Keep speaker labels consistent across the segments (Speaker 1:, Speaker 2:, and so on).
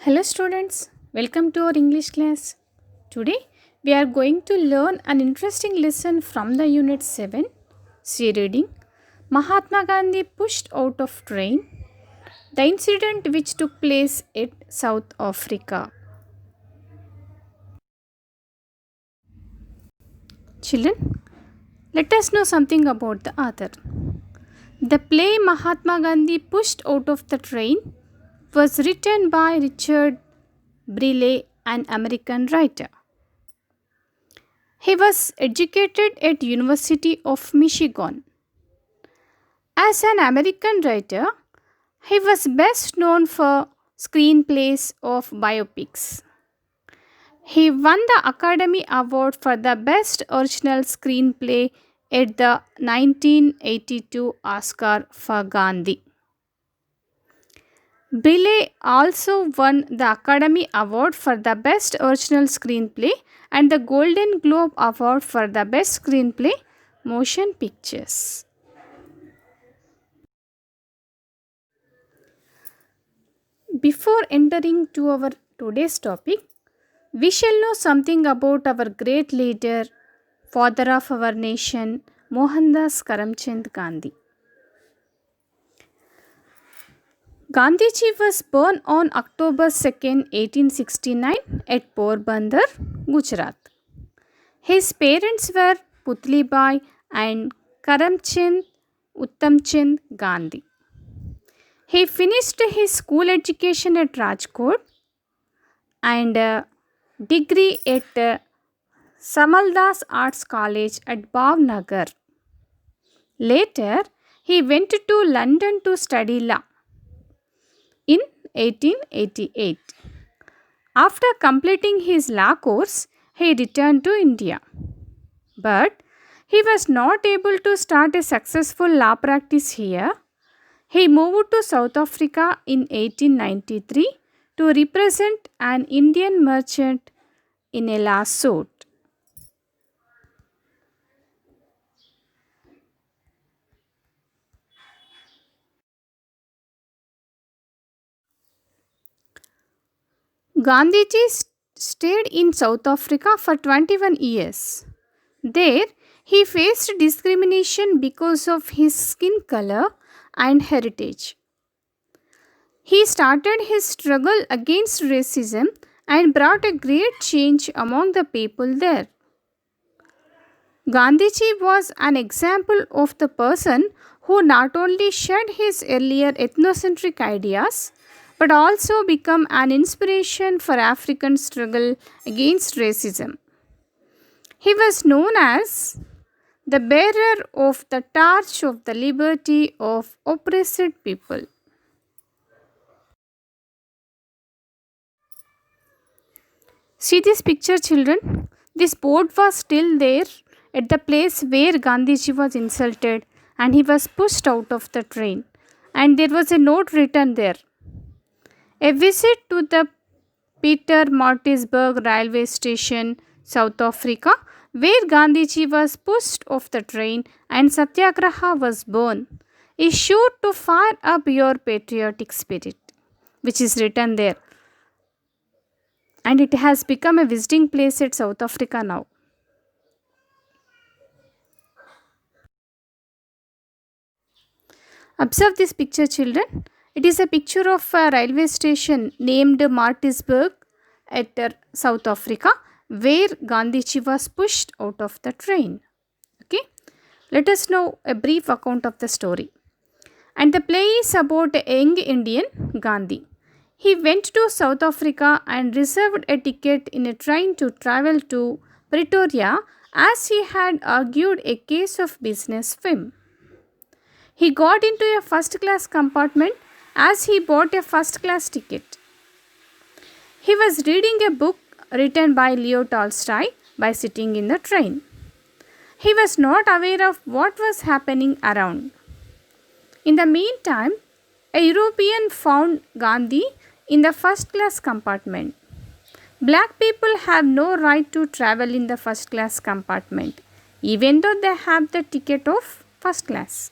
Speaker 1: Hello students, welcome to our English class. Today we are going to learn an interesting lesson from the unit 7. See reading Mahatma Gandhi pushed out of train, the incident which took place at South Africa. Children, let us know something about the author. The play Mahatma Gandhi pushed out of the train was written by Richard Brealey, an American writer. He was educated at University of Michigan. As an American writer, he was best known for screenplays of biopics. He won the Academy Award for the Best Original Screenplay at the 1982 Oscar for Gandhi. Brealey also won the Academy Award for the Best Original Screenplay and the Golden Globe Award for the Best Screenplay Motion Pictures. Before entering to our today's topic, we shall know something about our great leader, father of our nation, Mohandas Karamchand Gandhi. Gandhiji was born on October 2nd, 1869 at Porbandar, Gujarat. His parents were Putlibai and Karamchand Uttamchand Gandhi. He finished his school education at Rajkot and a degree at Samaldas Arts College at Bhavnagar. Later, he went to London to study law in 1888. After completing his law course, he returned to India. But he was not able to start a successful law practice here. He moved to South Africa in 1893 to represent an Indian merchant in a lawsuit. Gandhiji stayed in South Africa for 21 years. There, he faced discrimination because of his skin color and heritage. He started his struggle against racism and brought a great change among the people there. Gandhiji was an example of the person who not only shed his earlier ethnocentric ideas but also become an inspiration for African struggle against racism. He was known as the bearer of the torch of the liberty of oppressed people. See this picture, children. This board was still there at the place where Gandhiji was insulted and he was pushed out of the train. And there was a note written there. A visit to the Peter Martinsburg railway station, South Africa, where Gandhiji was pushed off the train and Satyagraha was born, is sure to fire up your patriotic spirit, which is written there. And it has become a visiting place at South Africa now. Observe this picture, children. It is a picture of a railway station named Martinsburg at South Africa, where Gandhiji was pushed out of the train. Okay, let us know a brief account of the story. And the play is about a young Indian, Gandhi. He went to South Africa and reserved a ticket in a train to travel to Pretoria as he had argued a case of business whim. He got into a first class compartment as he bought a first class ticket. He was reading a book written by Leo Tolstoy by sitting in the train. He was not aware of what was happening around. In the meantime, a European found Gandhi in the first class compartment. Black people have no right to travel in the first class compartment, even though they have the ticket of first class.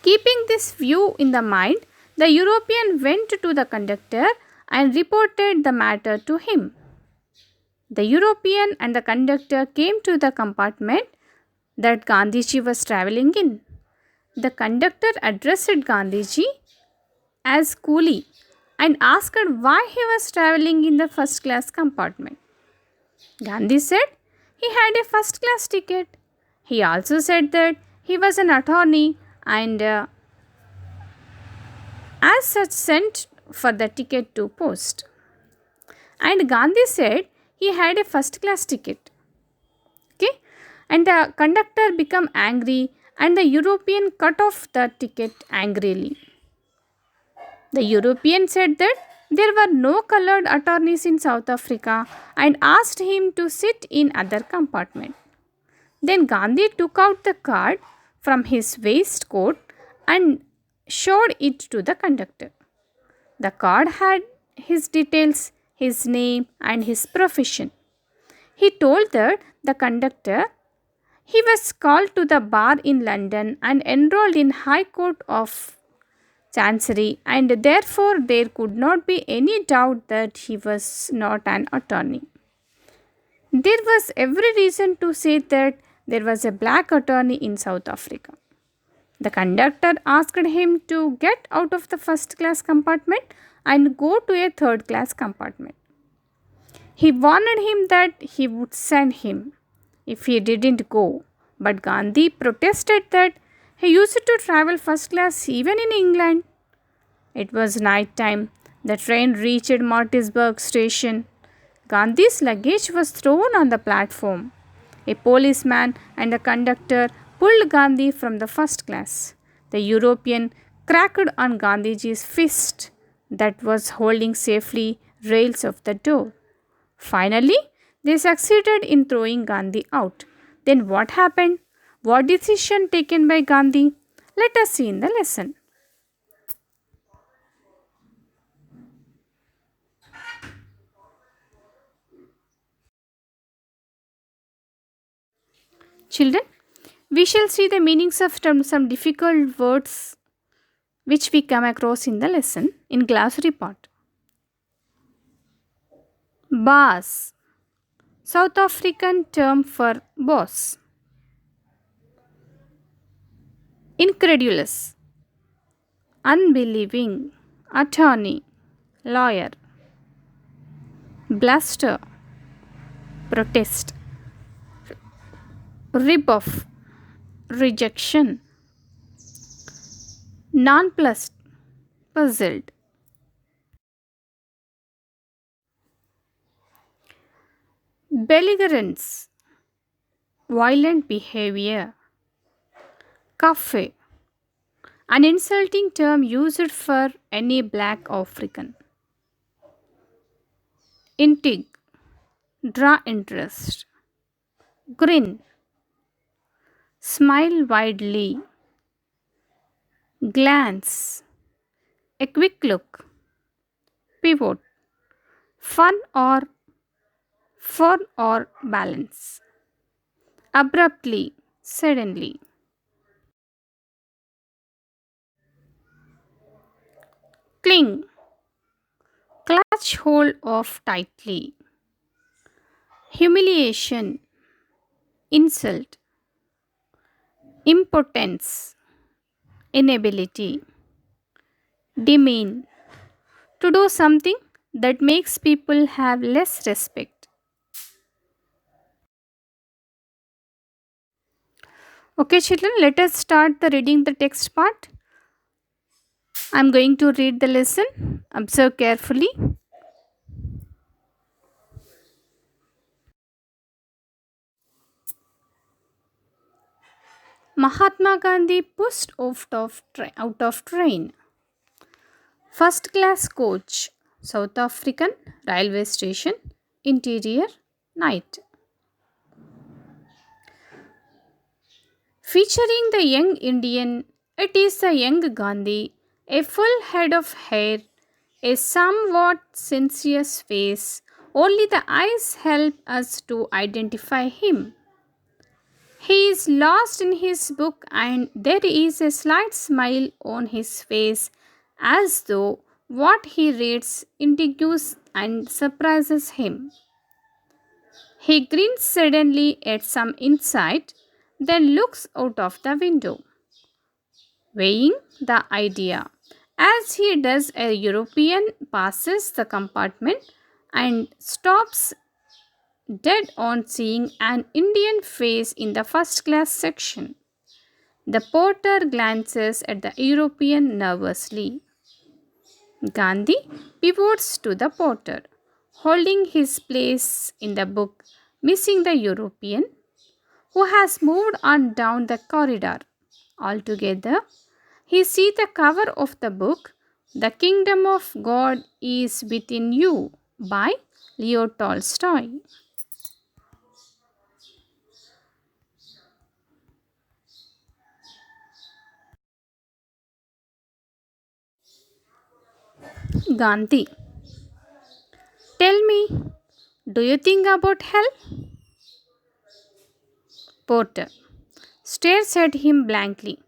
Speaker 1: Keeping this view in the mind, the European went to the conductor and reported the matter to him. The European and the conductor came to the compartment that Gandhiji was traveling in. The conductor addressed Gandhiji as coolie and asked why he was traveling in the first class compartment. Gandhi said he had a first class ticket. He also said that he was an attorney and as such sent for the ticket to post. And Gandhi said he had a first class ticket. Okay? And the conductor became angry and the European cut off the ticket angrily. The European said that there were no colored attorneys in South Africa and asked him to sit in other compartment. Then Gandhi took out the card from his waistcoat and showed it to the conductor. The card had his details, his name and his profession. He told the conductor he was called to the bar in London and enrolled in High Court of Chancery, and therefore there could not be any doubt that he was not an attorney. There was every reason to say that there was a black attorney in South Africa. The conductor asked him to get out of the first class compartment and go to a third class compartment. He warned him that he would send him if he didn't go, but Gandhi protested that he used to travel first class even in England. It was night time. The train reached Martinsburg station. Gandhi's luggage was thrown on the platform. A policeman and a conductor pulled Gandhi from the first class. The European cracked on Gandhiji's fist that was holding safely rails of the door. Finally, they succeeded in throwing Gandhi out. Then what happened? What decision taken by Gandhi? Let us see in the lesson. Children, we shall see the meanings of some difficult words which we come across in the lesson in glossary part. Boss, South African term for boss. Incredulous, unbelieving, attorney, lawyer. Bluster, protest. Rip-off, rejection. Nonplussed, puzzled. Belligerence, violent behavior. Cafe, an insulting term used for any black African. Intrigue, draw interest. Grin, smile widely. Glance, a quick look. Pivot, fun or balance. Abruptly, suddenly. Cling, clutch hold of tightly. Humiliation, insult. Impotence, inability. Demean, to do something that makes people have less respect. Okay, children, let us start the reading the text part. I am going to read the lesson. Observe carefully. Mahatma Gandhi pushed out of train. First class coach, South African railway station, interior, night. Featuring the young Indian, it is the young Gandhi, a full head of hair, a somewhat sincere face. Only the eyes help us to identify him. He is lost in his book, and there is a slight smile on his face as though What he reads intrigues and surprises him. He grins suddenly at some insight, then looks out of the window, weighing the idea. As he does, a European passes the compartment and stops dead on seeing an Indian face in the first class section. The porter glances at the European nervously. Gandhi pivots to the porter, holding his place in the book, missing the European, who has moved on down the corridor. Altogether, he sees the cover of the book, The Kingdom of God is Within You by Leo Tolstoy. Gandhi, tell me, do you think about hell? Porter stares at him blankly.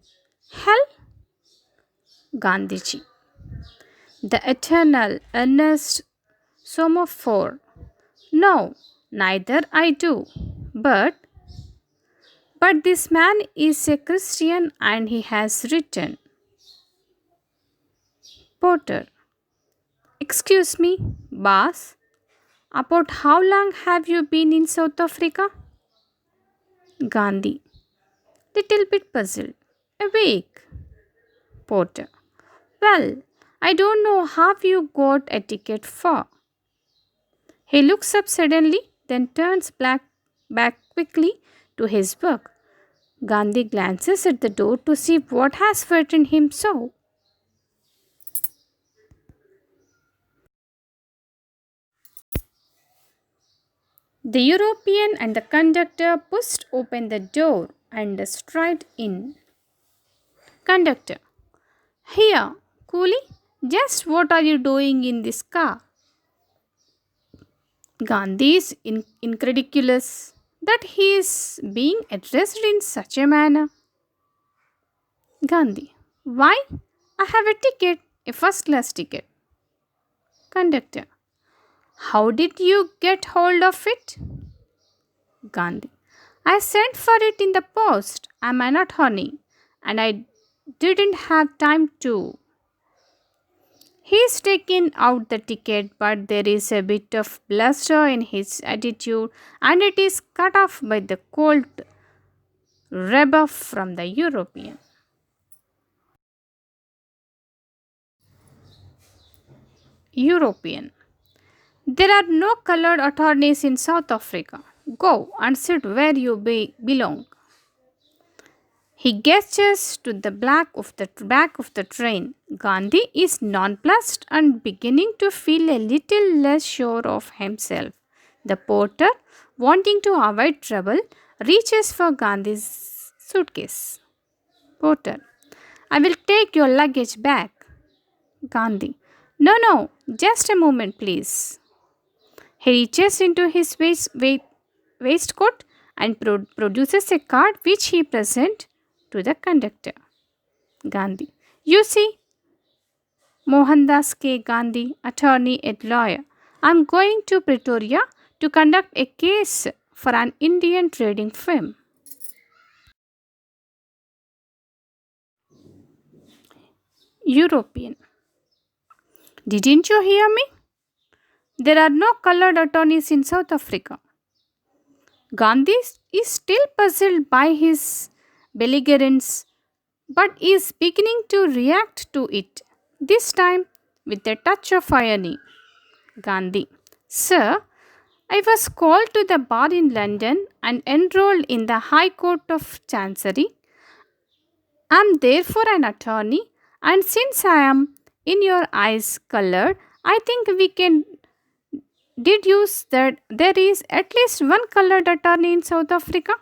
Speaker 1: Hell? Gandhiji, the eternal, earnest Somophore. No, neither I do. But this man is a Christian and he has written. Porter, excuse me, boss. About how long have you been in South Africa? Gandhi, little bit puzzled. A week. Porter, well, I don't know how you got a ticket for. He looks up suddenly, then turns back quickly to his work. Gandhi glances at the door to see what has frightened him so. The European and the conductor pushed open the door and stride in. Conductor, here, coolie, just what are you doing in this car? Gandhi is incredulous that he is being addressed in such a manner. Gandhi, why? I have a ticket, a first class ticket. Conductor, how did you get hold of it? Gandhi, I sent for it in the post. Am I not honey? And I didn't have time to. He's taken out the ticket, but there is a bit of bluster in his attitude, and it is cut off by the cold rebuff from the European. European. There are no colored attorneys in South Africa. Go and sit where you belong. He gestures to the back of the train. Gandhi is nonplussed and beginning to feel a little less sure of himself. The porter, wanting to avoid trouble, reaches for Gandhi's suitcase. Porter, I will take your luggage back. Gandhi, no, just a moment, please. He reaches into his waistcoat and produces a card which he presents to the conductor. Gandhi, you see, Mohandas K. Gandhi, attorney and lawyer. I am going to Pretoria to conduct a case for an Indian trading firm. European, didn't you hear me? There are no colored attorneys in South Africa. Gandhi is still puzzled by his belligerence but is beginning to react to it, this time with a touch of irony. Gandhi, sir, I was called to the bar in London and enrolled in the High Court of Chancery. I am therefore an attorney, and since I am in your eyes colored, I think we can deduce that there is at least one colored attorney in South Africa.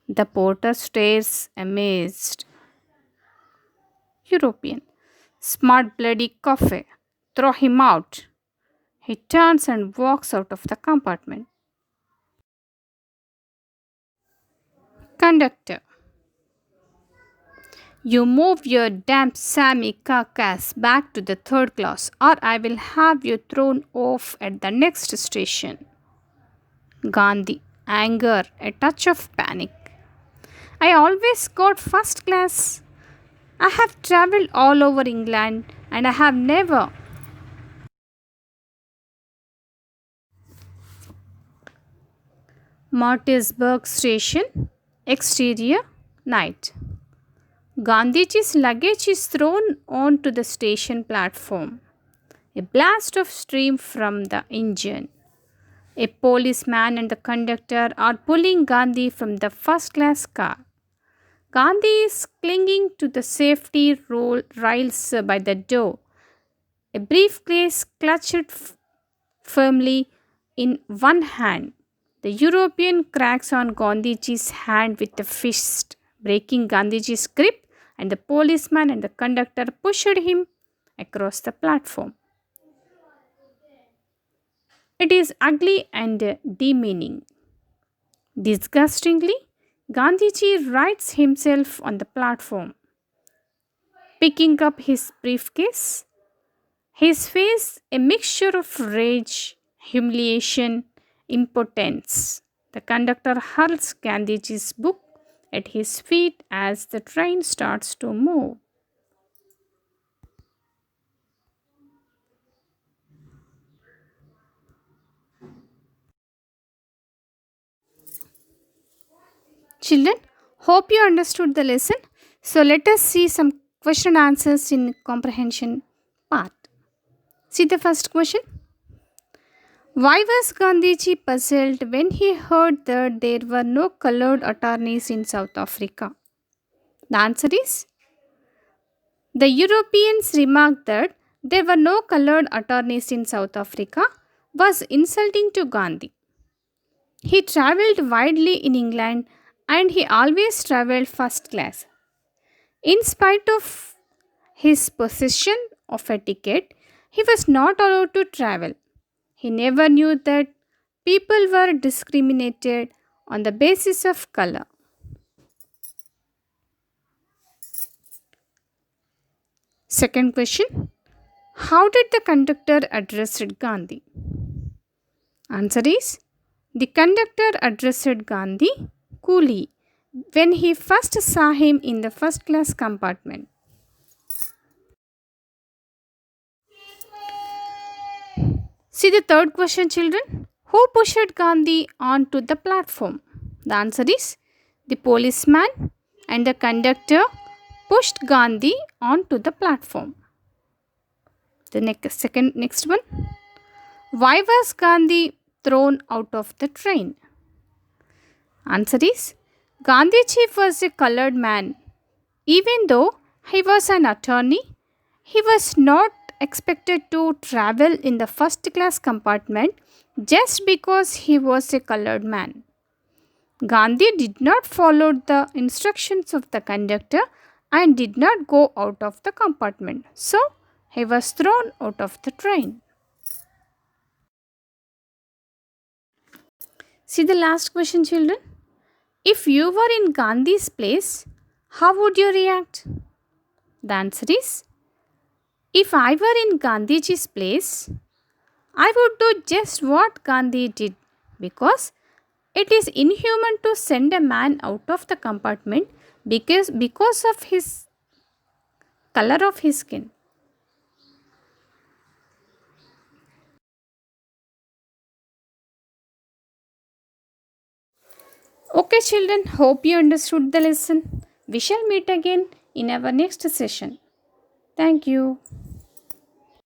Speaker 1: The porter stares amazed. European, smart bloody coffee. Throw him out. He turns and walks out of the compartment. Conductor, You move your damn Sammy carcass back to the third class, or I will have you thrown off at the next station. Gandhi. Anger, a touch of panic. I always got first class. I have travelled all over England and I have never. Martinsburg Station. Exterior. Night. Gandhiji's luggage is thrown onto the station platform. A blast of steam from the engine. A policeman and the conductor are pulling Gandhi from the first class car. Gandhi is clinging to the safety rails by the door. A briefcase clutched firmly in one hand. The European cracks on Gandhiji's hand with a fist, breaking Gandhiji's grip, and the policeman and the conductor pushed him across the platform. It is ugly and demeaning. Disgustingly, Gandhiji rights himself on the platform, picking up his briefcase, his face a mixture of rage, humiliation, impotence. The conductor hurls Gandhiji's book at his feet as the train starts to move. Children, hope you understood the lesson. So let us see some question answers in comprehension part. See the first question. Why was Gandhiji puzzled when he heard that there were no colored attorneys in South Africa? The answer is the Europeans remarked that there were no colored attorneys in South Africa was insulting to Gandhi. He travelled widely in England and he always travelled first class. In spite of his possession of a ticket, he was not allowed to travel. He never knew that people were discriminated on the basis of color. Second question. How did the conductor address Gandhi? Answer is the conductor addressed Gandhi coolly when he first saw him in the first class compartment. See the third question, children. Who pushed Gandhi onto the platform? The answer is the policeman and the conductor pushed Gandhi onto the platform. The next one. Why was Gandhi thrown out of the train? Answer is Gandhiji was a colored man. Even though he was an attorney, he was not expected to travel in the first class compartment just because he was a colored man. Gandhi did not follow the instructions of the conductor and did not go out of the compartment. So, he was thrown out of the train. See the last question, children. If you were in Gandhi's place, how would you react? The answer is if I were in Gandhiji's place, I would do just what Gandhi did because it is inhuman to send a man out of the compartment because of his color of his skin. Okay, children, hope you understood the lesson. We shall meet again in our next session. Thank you.